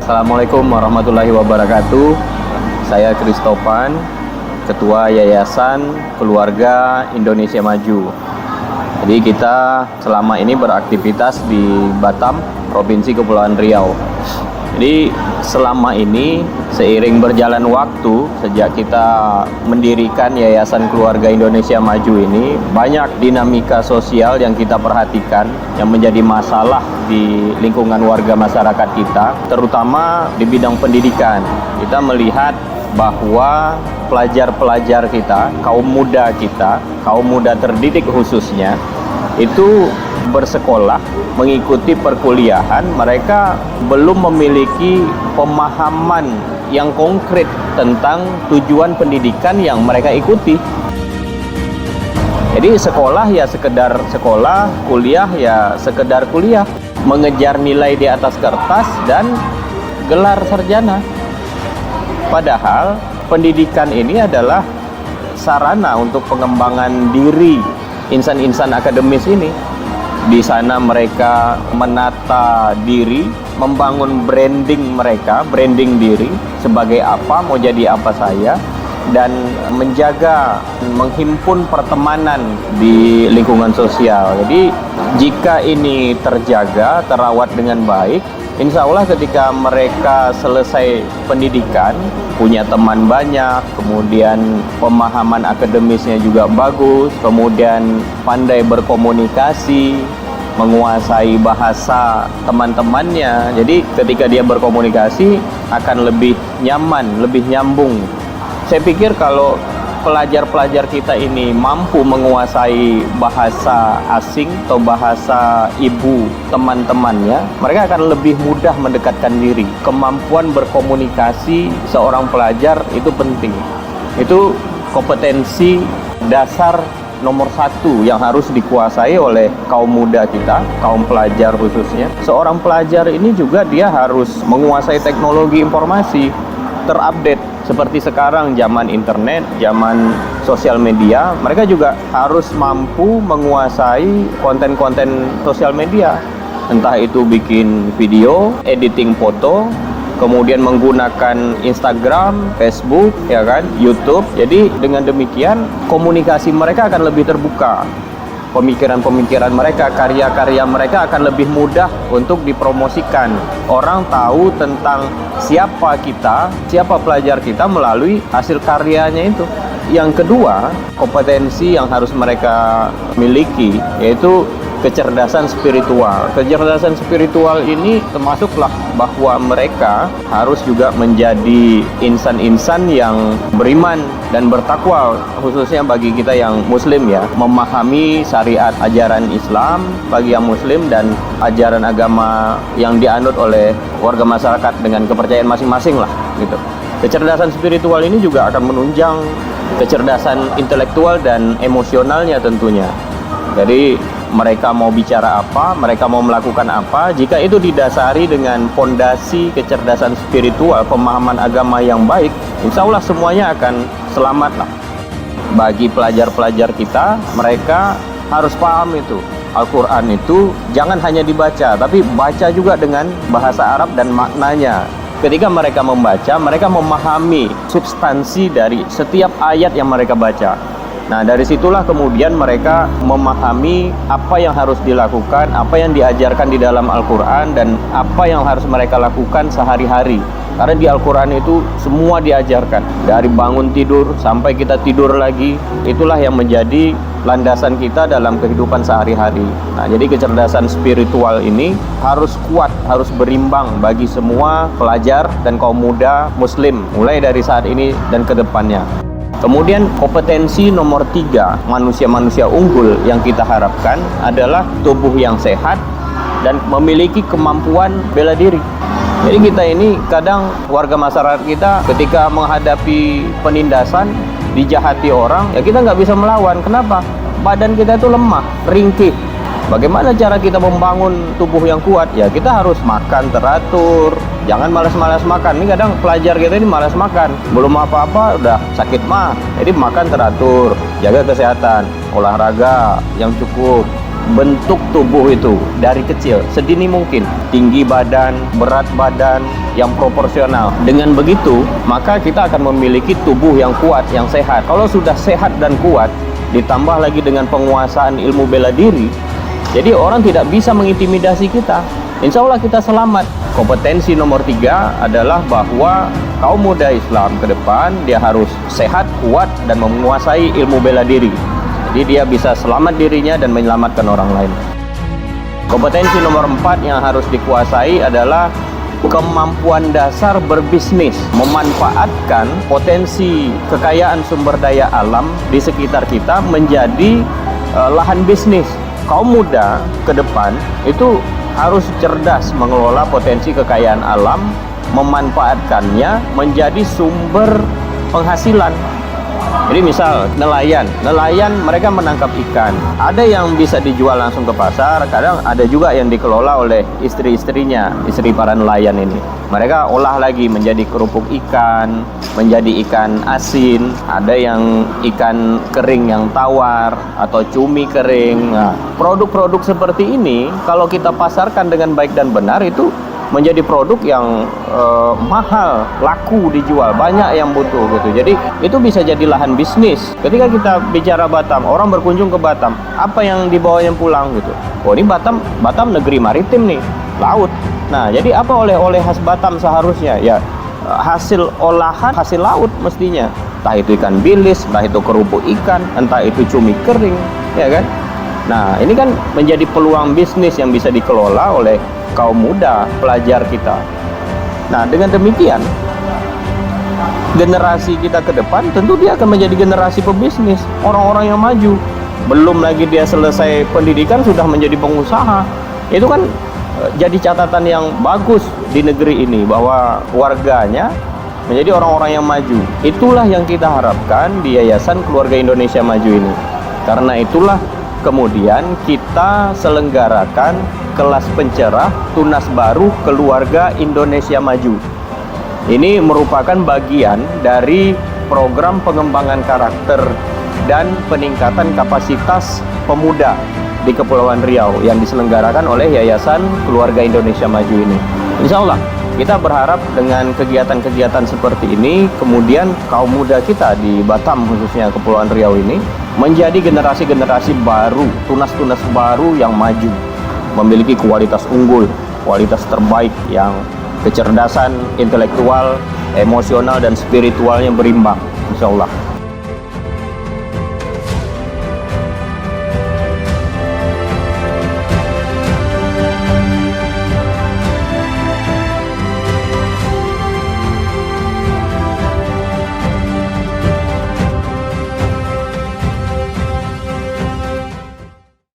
Assalamualaikum warahmatullahi wabarakatuh. Saya Kristopan, Ketua Yayasan Keluarga Indonesia Maju. Jadi kita selama ini beraktivitas di Batam, Provinsi Kepulauan Riau. Jadi selama ini seiring berjalan waktu sejak kita mendirikan Yayasan Keluarga Indonesia Maju ini, banyak dinamika sosial yang kita perhatikan yang menjadi masalah di lingkungan warga masyarakat kita, terutama di bidang pendidikan. Kita melihat bahwa pelajar-pelajar kita, kaum muda kita, kaum muda terdidik khususnya, itu bersekolah, mengikuti perkuliahan, mereka belum memiliki pemahaman yang konkret tentang tujuan pendidikan yang mereka ikuti. Jadi sekolah ya sekedar sekolah, kuliah ya sekedar kuliah, mengejar nilai di atas kertas dan gelar sarjana. Padahal pendidikan ini adalah sarana untuk pengembangan diri insan-insan akademis ini. Di sana mereka menata diri, membangun branding mereka, branding diri sebagai apa, mau jadi apa saya, dan menjaga, menghimpun pertemanan di lingkungan sosial. Jadi jika ini terjaga, terawat dengan baik, insya Allah ketika mereka selesai pendidikan, punya teman banyak, kemudian pemahaman akademisnya juga bagus, kemudian pandai berkomunikasi, menguasai bahasa teman-temannya. Jadi ketika dia berkomunikasi akan lebih nyaman, lebih nyambung. Saya pikir kalau pelajar-pelajar kita ini mampu menguasai bahasa asing atau bahasa ibu teman-temannya, mereka akan lebih mudah mendekatkan diri. Kemampuan berkomunikasi seorang pelajar itu penting. Itu kompetensi dasar nomor satu yang harus dikuasai oleh kaum muda kita, kaum pelajar khususnya. Seorang pelajar ini juga dia harus menguasai teknologi informasi, terupdate. Seperti sekarang zaman internet, zaman sosial media, mereka juga harus mampu menguasai konten-konten sosial media. Entah itu bikin video, editing foto, kemudian menggunakan Instagram, Facebook, ya kan, YouTube. Jadi dengan demikian komunikasi mereka akan lebih terbuka. Pemikiran-pemikiran mereka, karya-karya mereka akan lebih mudah untuk dipromosikan. Orang tahu tentang siapa kita, siapa pelajar kita melalui hasil karyanya itu. Yang kedua, kompetensi yang harus mereka miliki yaitu kecerdasan spiritual. Kecerdasan spiritual ini termasuklah bahwa mereka harus juga menjadi insan-insan yang beriman dan bertakwa, khususnya bagi kita yang muslim ya, memahami syariat ajaran Islam bagi yang muslim dan ajaran agama yang dianut oleh warga masyarakat dengan kepercayaan masing-masing lah gitu. Kecerdasan spiritual ini juga akan menunjang kecerdasan intelektual dan emosionalnya tentunya. Jadi mereka mau bicara apa, mereka mau melakukan apa, jika itu didasari dengan fondasi kecerdasan spiritual, pemahaman agama yang baik, insya Allah semuanya akan selamat lah. Bagi pelajar-pelajar kita, mereka harus paham itu. Al-Quran itu jangan hanya dibaca, tapi baca juga dengan bahasa Arab dan maknanya. Ketika mereka membaca, mereka memahami substansi dari setiap ayat yang mereka baca. Nah, dari situlah kemudian mereka memahami apa yang harus dilakukan, apa yang diajarkan di dalam Al-Quran, dan apa yang harus mereka lakukan sehari-hari. Karena di Al-Quran itu semua diajarkan, dari bangun tidur sampai kita tidur lagi. Itulah yang menjadi landasan kita dalam kehidupan sehari-hari. Nah, jadi kecerdasan spiritual ini harus kuat, harus berimbang bagi semua pelajar dan kaum muda muslim, mulai dari saat ini dan ke depannya. Kemudian kompetensi nomor 3 manusia-manusia unggul yang kita harapkan adalah tubuh yang sehat dan memiliki kemampuan bela diri. Jadi kita ini kadang warga masyarakat kita ketika menghadapi penindasan, dijahati orang, ya kita nggak bisa melawan. Kenapa? Badan kita itu lemah, ringkih. Bagaimana cara kita membangun tubuh yang kuat? Ya kita harus makan teratur, jangan malas-malas makan. Ini kadang pelajar kita ini malas makan, belum apa-apa udah sakit mah. Jadi makan teratur, jaga kesehatan, olahraga yang cukup, bentuk tubuh itu dari kecil, sedini mungkin, tinggi badan, berat badan yang proporsional. Dengan begitu, maka kita akan memiliki tubuh yang kuat, yang sehat. Kalau sudah sehat dan kuat, ditambah lagi dengan penguasaan ilmu bela diri, jadi orang tidak bisa mengintimidasi kita. Insya Allah kita selamat. Kompetensi nomor 3 adalah bahwa kaum muda Islam ke depan, dia harus sehat, kuat, dan menguasai ilmu bela diri. Jadi dia bisa selamat dirinya dan menyelamatkan orang lain. Kompetensi nomor 4 yang harus dikuasai adalah kemampuan dasar berbisnis, memanfaatkan potensi kekayaan sumber daya alam di sekitar kita menjadi lahan bisnis. Kaum muda ke depan itu harus cerdas mengelola potensi kekayaan alam, memanfaatkannya menjadi sumber penghasilan. Jadi misal nelayan mereka menangkap ikan, ada yang bisa dijual langsung ke pasar, kadang ada juga yang dikelola oleh istri-istrinya, istri para nelayan ini. Mereka olah lagi menjadi kerupuk ikan, menjadi ikan asin, ada yang ikan kering yang tawar atau cumi kering. Nah, produk-produk seperti ini kalau kita pasarkan dengan baik dan benar itu menjadi produk yang mahal, laku dijual, banyak yang butuh gitu. Jadi itu bisa jadi lahan bisnis. Ketika kita bicara Batam, orang berkunjung ke Batam, apa yang dibawanya pulang gitu? Oh, ini Batam negeri maritim nih, laut. Nah, jadi apa oleh-oleh khas Batam seharusnya? Ya hasil olahan, hasil laut mestinya. Entah itu ikan bilis, entah itu kerupuk ikan, entah itu cumi kering, ya kan? Nah, ini kan menjadi peluang bisnis yang bisa dikelola oleh kaum muda, pelajar kita. Nah, dengan demikian, generasi kita ke depan tentu dia akan menjadi generasi pebisnis, orang-orang yang maju. Belum lagi dia selesai pendidikan sudah menjadi pengusaha. Itu kan jadi catatan yang bagus di negeri ini, bahwa warganya menjadi orang-orang yang maju. Itulah yang kita harapkan di Yayasan Keluarga Indonesia Maju ini. Karena itulah kemudian kita selenggarakan kelas pencerah tunas baru Keluarga Indonesia Maju. Ini merupakan bagian dari program pengembangan karakter dan peningkatan kapasitas pemuda di Kepulauan Riau yang diselenggarakan oleh Yayasan Keluarga Indonesia Maju ini. Insya Allah kita berharap dengan kegiatan-kegiatan seperti ini, kemudian kaum muda kita di Batam khususnya Kepulauan Riau ini menjadi generasi-generasi baru, tunas-tunas baru yang maju, memiliki kualitas unggul, kualitas terbaik, yang kecerdasan intelektual, emosional, dan spiritualnya berimbang, insya Allah.